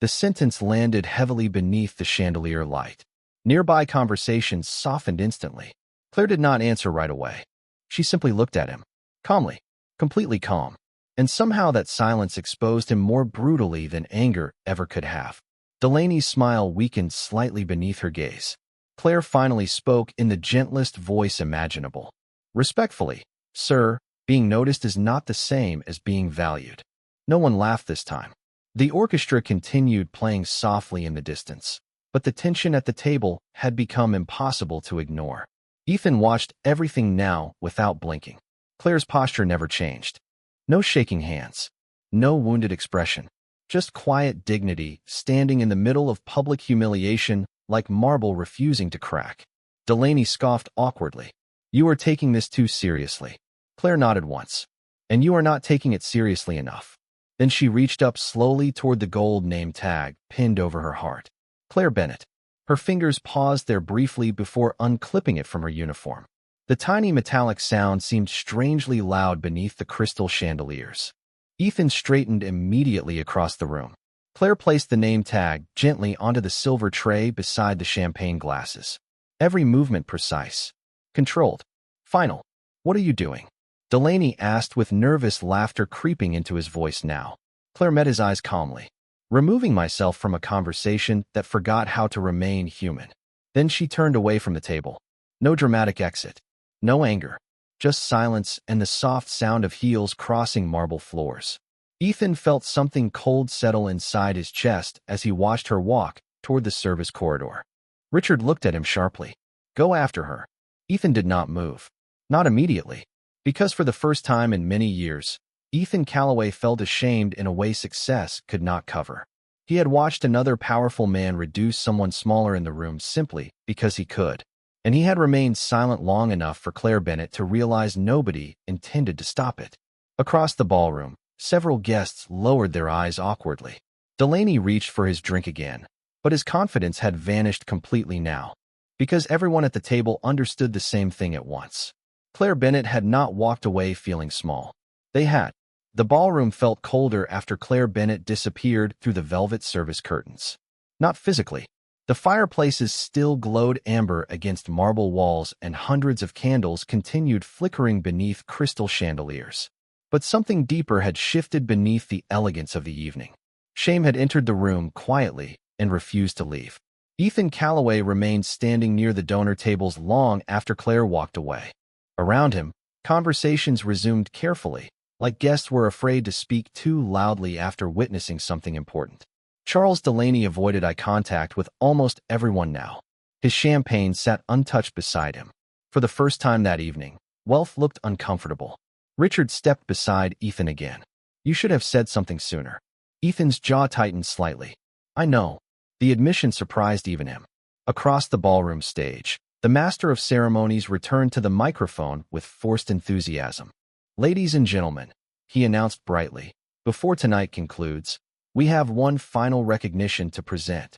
The sentence landed heavily beneath the chandelier light. Nearby conversations softened instantly. Claire did not answer right away. She simply looked at him, calmly, completely calm. And somehow that silence exposed him more brutally than anger ever could have. Delaney's smile weakened slightly beneath her gaze. Claire finally spoke in the gentlest voice imaginable. "Respectfully, sir, being noticed is not the same as being valued." No one laughed this time. The orchestra continued playing softly in the distance, but the tension at the table had become impossible to ignore. Ethan watched everything now without blinking. Claire's posture never changed. No shaking hands, no wounded expression, just quiet dignity standing in the middle of public humiliation like marble refusing to crack. Delaney scoffed awkwardly. "You are taking this too seriously." Claire nodded once. "And you are not taking it seriously enough." Then she reached up slowly toward the gold name tag pinned over her heart. Claire Bennett. Her fingers paused there briefly before unclipping it from her uniform. The tiny metallic sound seemed strangely loud beneath the crystal chandeliers. Ethan straightened immediately across the room. Claire placed the name tag gently onto the silver tray beside the champagne glasses. Every movement precise, controlled, final. "What are you doing?" Delaney asked with nervous laughter creeping into his voice now. Claire met his eyes calmly. "Removing myself from a conversation that forgot how to remain human." Then she turned away from the table. No dramatic exit. No anger, just silence and the soft sound of heels crossing marble floors. Ethan felt something cold settle inside his chest as he watched her walk toward the service corridor. Richard looked at him sharply. "Go after her." Ethan did not move. Not immediately. Because for the first time in many years, Ethan Calloway felt ashamed in a way success could not cover. He had watched another powerful man reduce someone smaller in the room simply because he could. And he had remained silent long enough for Claire Bennett to realize nobody intended to stop it. Across the ballroom, several guests lowered their eyes awkwardly. Delaney reached for his drink again, but his confidence had vanished completely now, because everyone at the table understood the same thing at once. Claire Bennett had not walked away feeling small. They had. The ballroom felt colder after Claire Bennett disappeared through the velvet service curtains. Not physically. The fireplaces still glowed amber against marble walls and hundreds of candles continued flickering beneath crystal chandeliers. But something deeper had shifted beneath the elegance of the evening. Shame had entered the room quietly and refused to leave. Ethan Calloway remained standing near the donor tables long after Claire walked away. Around him, conversations resumed carefully, like guests were afraid to speak too loudly after witnessing something important. Charles Delaney avoided eye contact with almost everyone now. His champagne sat untouched beside him. For the first time that evening, Welf looked uncomfortable. Richard stepped beside Ethan again. "You should have said something sooner." Ethan's jaw tightened slightly. "I know." The admission surprised even him. Across the ballroom stage, the master of ceremonies returned to the microphone with forced enthusiasm. "Ladies and gentlemen," he announced brightly, "before tonight concludes, we have one final recognition to present."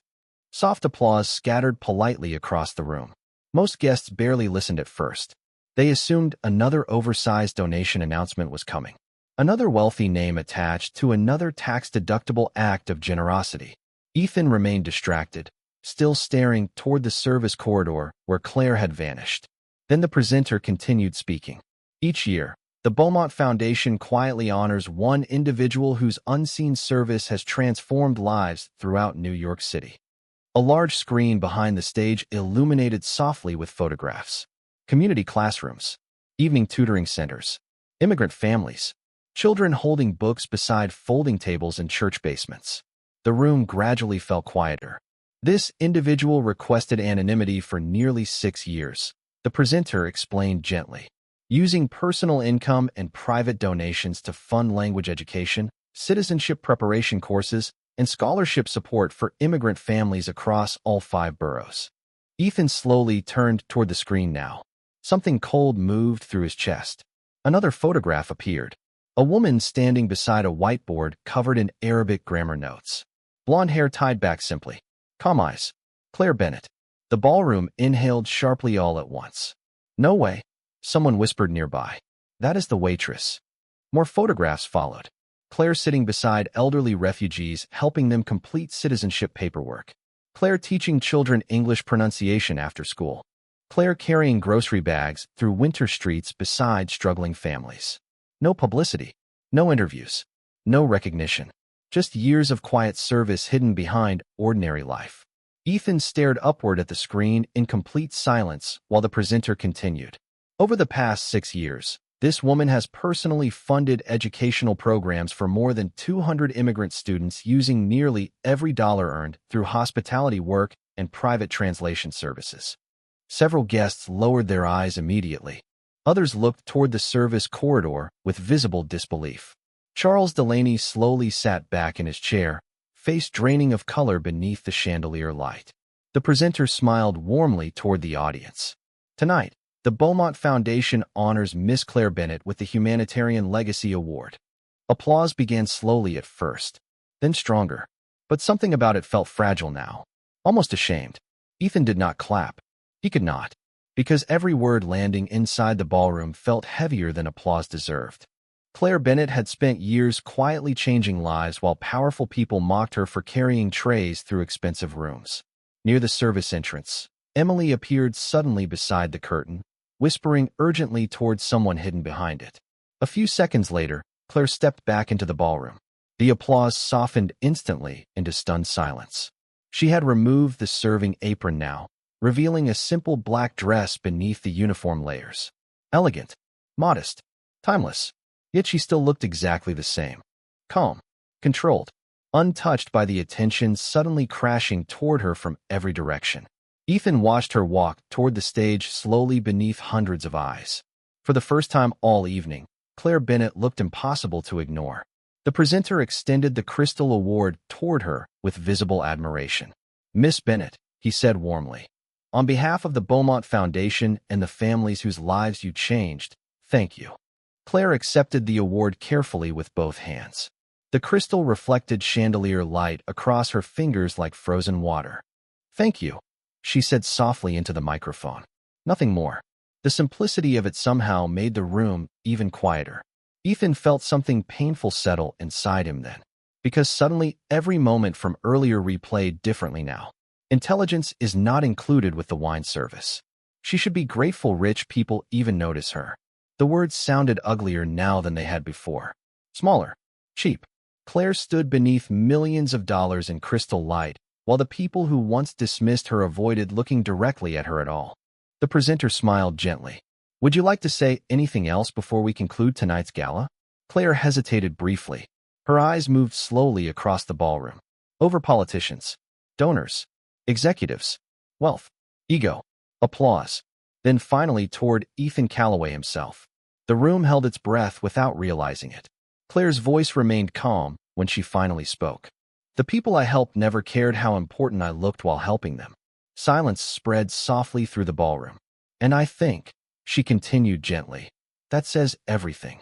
Soft applause scattered politely across the room. Most guests barely listened at first. They assumed another oversized donation announcement was coming. Another wealthy name attached to another tax-deductible act of generosity. Ethan remained distracted, still staring toward the service corridor where Claire had vanished. Then the presenter continued speaking. Each year, the Beaumont Foundation quietly honors one individual whose unseen service has transformed lives throughout New York City. A large screen behind the stage illuminated softly with photographs. community classrooms, evening tutoring centers, immigrant families, children holding books beside folding tables in church basements. The room gradually felt quieter. This individual requested anonymity for nearly 6 years. The presenter explained gently. Using personal income and private donations to fund language education, citizenship preparation courses, and scholarship support for immigrant families across all 5 boroughs. Ethan slowly turned toward the screen now. Something cold moved through his chest. Another photograph appeared. A woman standing beside a whiteboard covered in Arabic grammar notes. Blonde hair tied back simply. Calm eyes. Claire Bennett. The ballroom inhaled sharply all at once. No way. Someone whispered nearby. That is the waitress. More photographs followed. Claire sitting beside elderly refugees, helping them complete citizenship paperwork. Claire teaching children English pronunciation after school. Claire carrying grocery bags through winter streets beside struggling families. No publicity. No interviews. No recognition. Just years of quiet service hidden behind ordinary life. Ethan stared upward at the screen in complete silence while the presenter continued. Over the past 6 years, this woman has personally funded educational programs for more than 200 immigrant students using nearly every dollar earned through hospitality work and private translation services. Several guests lowered their eyes immediately. Others looked toward the service corridor with visible disbelief. Charles Delaney slowly sat back in his chair, face draining of color beneath the chandelier light. The presenter smiled warmly toward the audience. Tonight, the Beaumont Foundation honors Miss Claire Bennett with the Humanitarian Legacy Award. Applause began slowly at first, then stronger. But something about it felt fragile now. Almost ashamed. Ethan did not clap. He could not, because every word landing inside the ballroom felt heavier than applause deserved. Claire Bennett had spent years quietly changing lives while powerful people mocked her for carrying trays through expensive rooms. Near the service entrance, Emily appeared suddenly beside the curtain, whispering urgently towards someone hidden behind it. A few seconds later, Claire stepped back into the ballroom. The applause softened instantly into stunned silence. She had removed the serving apron now, revealing a simple black dress beneath the uniform layers. Elegant, modest, timeless, yet she still looked exactly the same. Calm, controlled, untouched by the attention suddenly crashing toward her from every direction. Ethan watched her walk toward the stage slowly beneath hundreds of eyes. For the first time all evening, Claire Bennett looked impossible to ignore. The presenter extended the Crystal Award toward her with visible admiration. Miss Bennett, he said warmly. On behalf of the Beaumont Foundation and the families whose lives you changed, thank you. Claire accepted the award carefully with both hands. The crystal reflected chandelier light across her fingers like frozen water. Thank you, she said softly into the microphone. Nothing more. The simplicity of it somehow made the room even quieter. Ethan felt something painful settle inside him then, because suddenly every moment from earlier replayed differently now. Intelligence is not included with the wine service. She should be grateful rich people even notice her. The words sounded uglier now than they had before. Smaller. Cheap. Claire stood beneath millions of dollars in crystal light, while the people who once dismissed her avoided looking directly at her at all. The presenter smiled gently. Would you like to say anything else before we conclude tonight's gala? Claire hesitated briefly. Her eyes moved slowly across the ballroom. Over politicians, donors, executives, wealth, ego, applause, then finally toward Ethan Calloway himself. The room held its breath without realizing it. Claire's voice remained calm when she finally spoke. The people I helped never cared how important I looked while helping them. Silence spread softly through the ballroom. And I think, she continued gently, that says everything.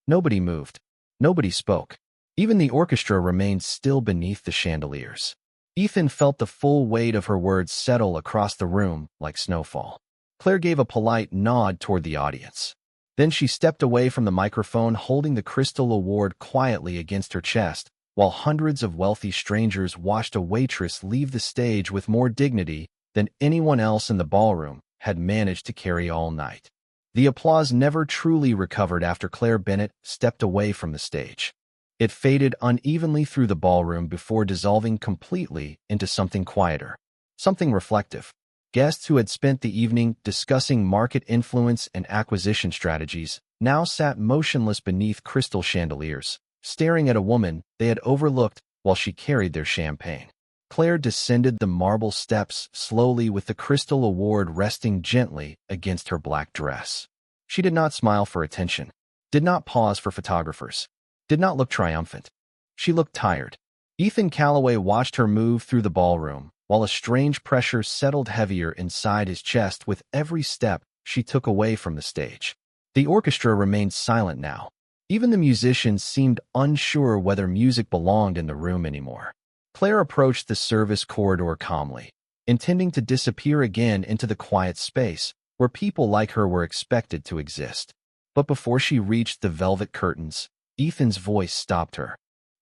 Nobody moved. Nobody spoke. Even the orchestra remained still beneath the chandeliers. Ethan felt the full weight of her words settle across the room like snowfall. Claire gave a polite nod toward the audience. Then she stepped away from the microphone holding the Crystal Award quietly against her chest, while hundreds of wealthy strangers watched a waitress leave the stage with more dignity than anyone else in the ballroom had managed to carry all night. The applause never truly recovered after Claire Bennett stepped away from the stage. It faded unevenly through the ballroom before dissolving completely into something quieter, something reflective. Guests who had spent the evening discussing market influence and acquisition strategies now sat motionless beneath crystal chandeliers, staring at a woman they had overlooked while she carried their champagne. Claire descended the marble steps slowly with the crystal award resting gently against her black dress. She did not smile for attention, did not pause for photographers, did not look triumphant. She looked tired. Ethan Calloway watched her move through the ballroom, while a strange pressure settled heavier inside his chest with every step she took away from the stage. The orchestra remained silent now. Even the musicians seemed unsure whether music belonged in the room anymore. Claire approached the service corridor calmly, intending to disappear again into the quiet space where people like her were expected to exist. But before she reached the velvet curtains, Ethan's voice stopped her.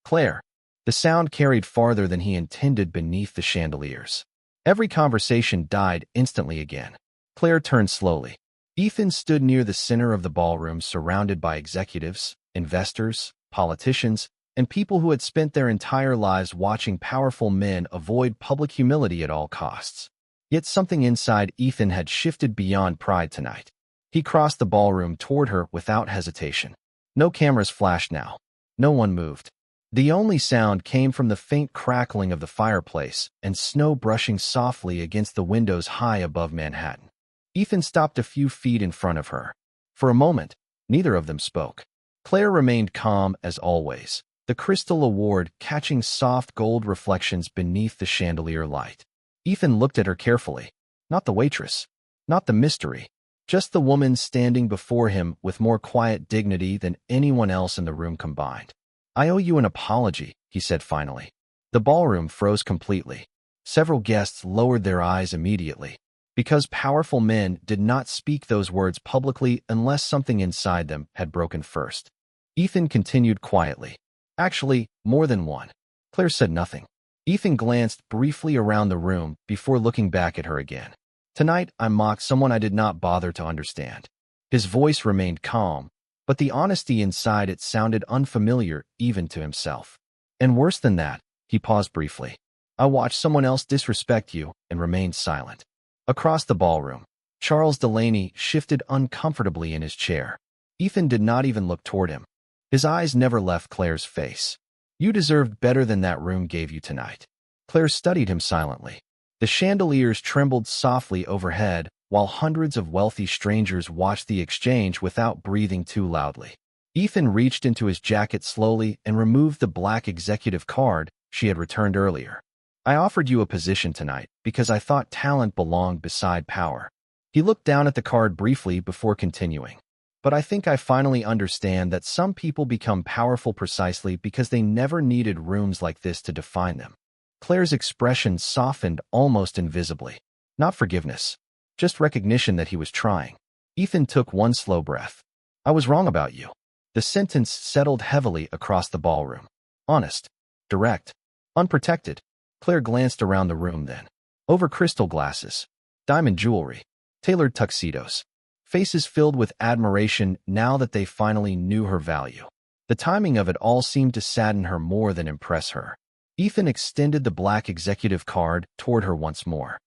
"Claire." The sound carried farther than he intended beneath the chandeliers. Every conversation died instantly again. Claire turned slowly. Ethan stood near the center of the ballroom, surrounded by executives, investors, politicians, and people who had spent their entire lives watching powerful men avoid public humility at all costs. Yet something inside Ethan had shifted beyond pride tonight. He crossed the ballroom toward her without hesitation. No cameras flashed now. No one moved. The only sound came from the faint crackling of the fireplace and snow brushing softly against the windows high above Manhattan. Ethan stopped a few feet in front of her. For a moment, neither of them spoke. Claire remained calm as always, the crystal award catching soft gold reflections beneath the chandelier light. Ethan looked at her carefully. Not the waitress, not the mystery, just the woman standing before him with more quiet dignity than anyone else in the room combined. "I owe you an apology," he said finally. The ballroom froze completely. Several guests lowered their eyes immediately, because powerful men did not speak those words publicly unless something inside them had broken first. Ethan continued quietly. "Actually, more than one." Claire said nothing. Ethan glanced briefly around the room before looking back at her again. "Tonight, I mocked someone I did not bother to understand." His voice remained calm, but the honesty inside it sounded unfamiliar even to himself. "And worse than that," he paused briefly, "I watched someone else disrespect you and remained silent." Across the ballroom, Charles Delaney shifted uncomfortably in his chair. Ethan did not even look toward him. His eyes never left Claire's face. "You deserved better than that room gave you tonight." Claire studied him silently. The chandeliers trembled softly overhead, while hundreds of wealthy strangers watched the exchange without breathing too loudly. Ethan reached into his jacket slowly and removed the black executive card she had returned earlier. "I offered you a position tonight because I thought talent belonged beside power." He looked down at the card briefly before continuing. "But I think I finally understand that some people become powerful precisely because they never needed rooms like this to define them." Claire's expression softened almost invisibly. Not forgiveness, just recognition that he was trying. Ethan took one slow breath. "I was wrong about you." The sentence settled heavily across the ballroom. Honest, direct, unprotected. Claire glanced around the room then. Over crystal glasses, diamond jewelry, tailored tuxedos. Faces filled with admiration now that they finally knew her value. The timing of it all seemed to sadden her more than impress her. Ethan extended the black executive card toward her once more.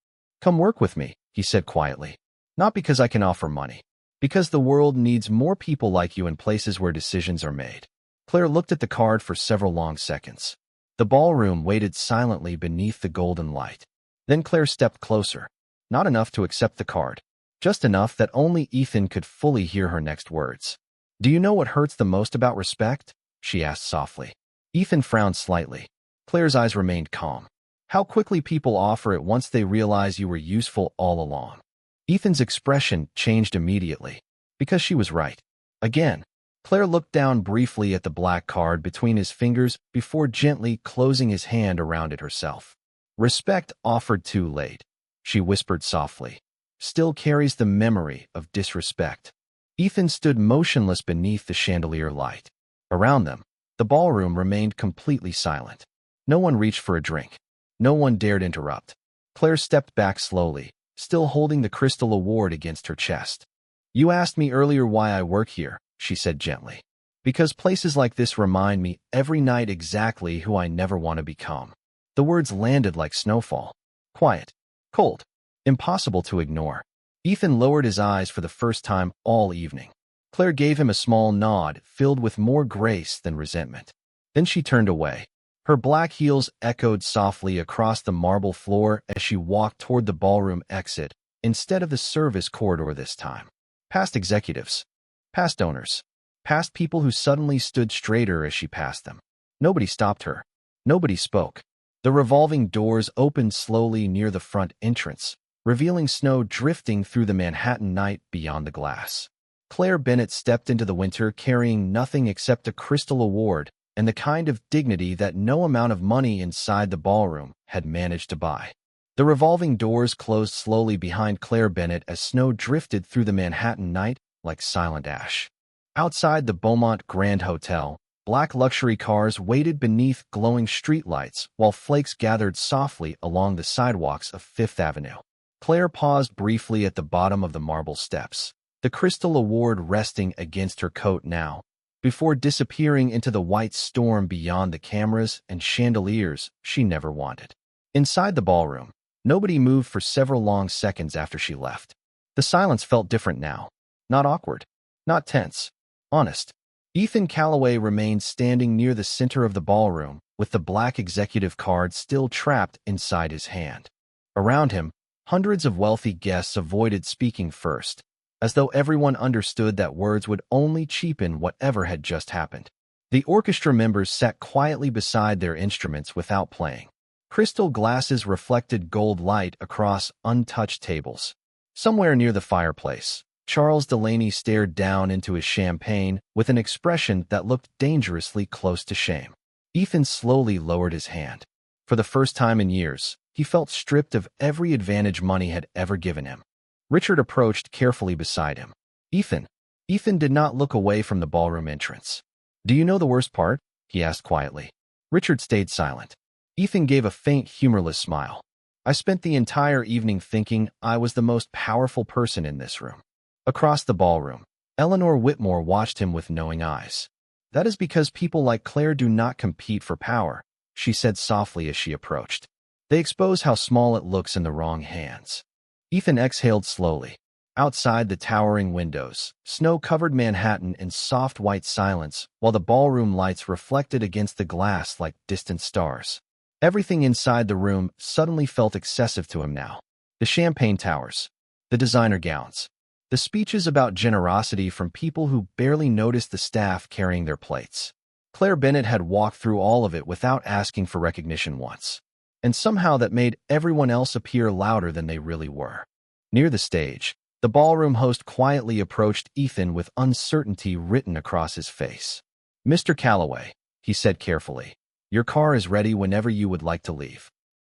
"Come work with me," he said quietly. "Not because I can offer money. Because the world needs more people like you in places where decisions are made." Claire looked at the card for several long seconds. The ballroom waited silently beneath the golden light. Then Claire stepped closer. Not enough to accept the card. Just enough that only Ethan could fully hear her next words. "Do you know what hurts the most about respect?" she asked softly. Ethan frowned slightly. Claire's eyes remained calm. "How quickly people offer it once they realize you were useful all along." Ethan's expression changed immediately, because she was right. Again, Claire looked down briefly at the black card between his fingers before gently closing his hand around it herself. "Respect offered too late," she whispered softly, "still carries the memory of disrespect." Ethan stood motionless beneath the chandelier light. Around them, the ballroom remained completely silent. No one reached for a drink. No one dared interrupt. Claire stepped back slowly, still holding the crystal award against her chest. "You asked me earlier why I work here," she said gently. "Because places like this remind me every night exactly who I never want to become." The words landed like snowfall. Quiet. Cold. Impossible to ignore. Ethan lowered his eyes for the first time all evening. Claire gave him a small nod, filled with more grace than resentment. Then she turned away. Her black heels echoed softly across the marble floor as she walked toward the ballroom exit, instead of the service corridor this time. Past executives, past owners, past people who suddenly stood straighter as she passed them. Nobody stopped her. Nobody spoke. The revolving doors opened slowly near the front entrance, revealing snow drifting through the Manhattan night beyond the glass. Claire Bennett stepped into the winter carrying nothing except a crystal award and the kind of dignity that no amount of money inside the ballroom had managed to buy. The revolving doors closed slowly behind Claire Bennett as snow drifted through the Manhattan night like silent ash. Outside the Beaumont Grand Hotel, black luxury cars waited beneath glowing streetlights while flakes gathered softly along the sidewalks of Fifth Avenue. Claire paused briefly at the bottom of the marble steps, the crystal award resting against her coat now, before disappearing into the white storm beyond the cameras and chandeliers she never wanted. Inside the ballroom, nobody moved for several long seconds after she left. The silence felt different now. Not awkward, not tense, honest. Ethan Calloway remained standing near the center of the ballroom, with the black executive card still trapped inside his hand. Around him, hundreds of wealthy guests avoided speaking first, as though everyone understood that words would only cheapen whatever had just happened. The orchestra members sat quietly beside their instruments without playing. Crystal glasses reflected gold light across untouched tables. Somewhere near the fireplace, Charles Delaney stared down into his champagne with an expression that looked dangerously close to shame. Ethan slowly lowered his hand. For the first time in years, he felt stripped of every advantage money had ever given him. Richard approached carefully beside him. Ethan did not look away from the ballroom entrance. Do you know the worst part? He asked quietly. Richard stayed silent. Ethan gave a faint, humorless smile. I spent the entire evening thinking I was the most powerful person in this room. Across the ballroom, Eleanor Whitmore watched him with knowing eyes. That is because people like Claire do not compete for power, she said softly as she approached. They expose how small it looks in the wrong hands. Ethan exhaled slowly. Outside the towering windows, snow covered Manhattan in soft white silence, while the ballroom lights reflected against the glass like distant stars. Everything inside the room suddenly felt excessive to him now. The champagne towers, the designer gowns, the speeches about generosity from people who barely noticed the staff carrying their plates. Claire Bennett had walked through all of it without asking for recognition once. And somehow that made everyone else appear louder than they really were. Near the stage, the ballroom host quietly approached Ethan with uncertainty written across his face. Mr. Calloway, he said carefully, your car is ready whenever you would like to leave.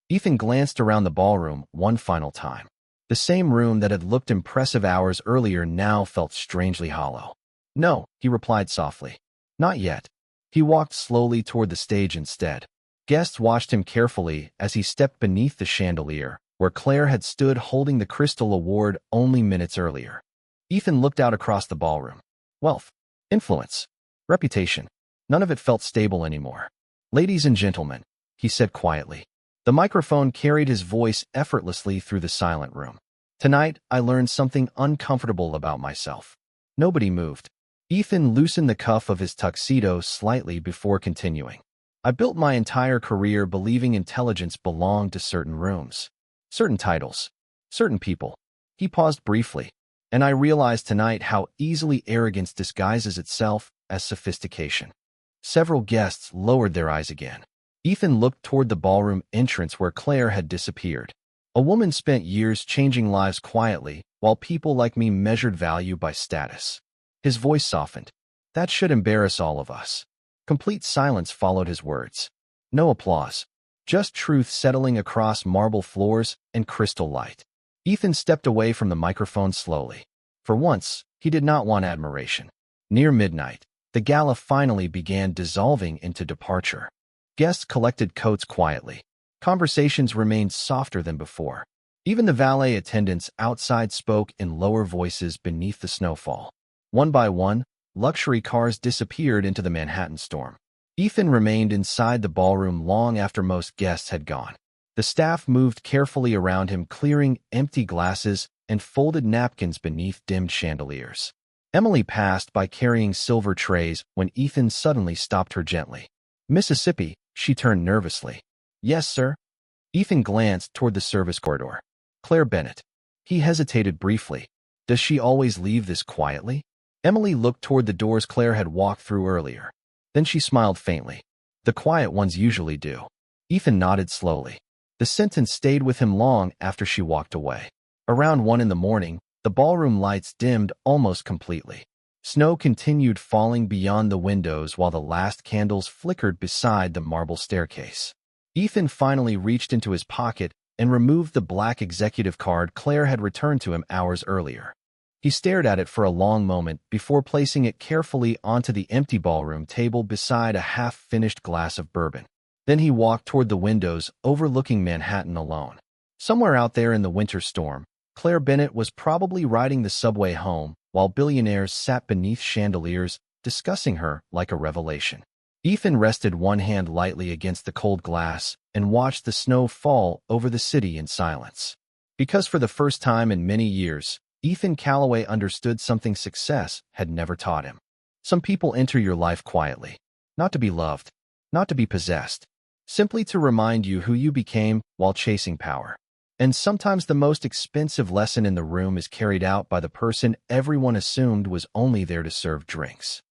Ethan glanced around the ballroom one final time. The same room that had looked impressive hours earlier now felt strangely hollow. No, he replied softly. Not yet. He walked slowly toward the stage instead. Guests watched him carefully as he stepped beneath the chandelier, where Claire had stood holding the crystal award only minutes earlier. Ethan looked out across the ballroom. Wealth, influence, reputation. None of it felt stable anymore. Ladies and gentlemen, he said quietly. The microphone carried his voice effortlessly through the silent room. Tonight, I learned something uncomfortable about myself. Nobody moved. Ethan loosened the cuff of his tuxedo slightly before continuing. I built my entire career believing intelligence belonged to certain rooms, certain titles, certain people. He paused briefly, and I realized tonight how easily arrogance disguises itself as sophistication. Several guests lowered their eyes again. Ethan looked toward the ballroom entrance where Claire had disappeared. A woman spent years changing lives quietly, while people like me measured value by status. His voice softened. That should embarrass all of us. Complete silence followed his words. No applause. Just truth settling across marble floors and crystal light. Ethan stepped away from the microphone slowly. For once, he did not want admiration. Near midnight, the gala finally began dissolving into departure. Guests collected coats quietly. Conversations remained softer than before. Even the valet attendants outside spoke in lower voices beneath the snowfall. One by one, luxury cars disappeared into the Manhattan storm. Ethan remained inside the ballroom long after most guests had gone. The staff moved carefully around him, clearing empty glasses and folded napkins beneath dimmed chandeliers. Emily passed by carrying silver trays when Ethan suddenly stopped her gently. "Mississippi," she turned nervously. "Yes, sir." Ethan glanced toward the service corridor. "Claire Bennett." He hesitated briefly. "Does she always leave this quietly?" Emily looked toward the doors Claire had walked through earlier. Then she smiled faintly. "The quiet ones usually do." Ethan nodded slowly. The sentence stayed with him long after she walked away. Around 1 in the morning, the ballroom lights dimmed almost completely. Snow continued falling beyond the windows while the last candles flickered beside the marble staircase. Ethan finally reached into his pocket and removed the black executive card Claire had returned to him hours earlier. He stared at it for a long moment before placing it carefully onto the empty ballroom table beside a half-finished glass of bourbon. Then he walked toward the windows overlooking Manhattan alone. Somewhere out there in the winter storm, Claire Bennett was probably riding the subway home while billionaires sat beneath chandeliers discussing her like a revelation. Ethan rested one hand lightly against the cold glass and watched the snow fall over the city in silence. Because for the first time in many years, Ethan Calloway understood something success had never taught him. Some people enter your life quietly, not to be loved, not to be possessed, simply to remind you who you became while chasing power. And sometimes the most expensive lesson in the room is carried out by the person everyone assumed was only there to serve drinks.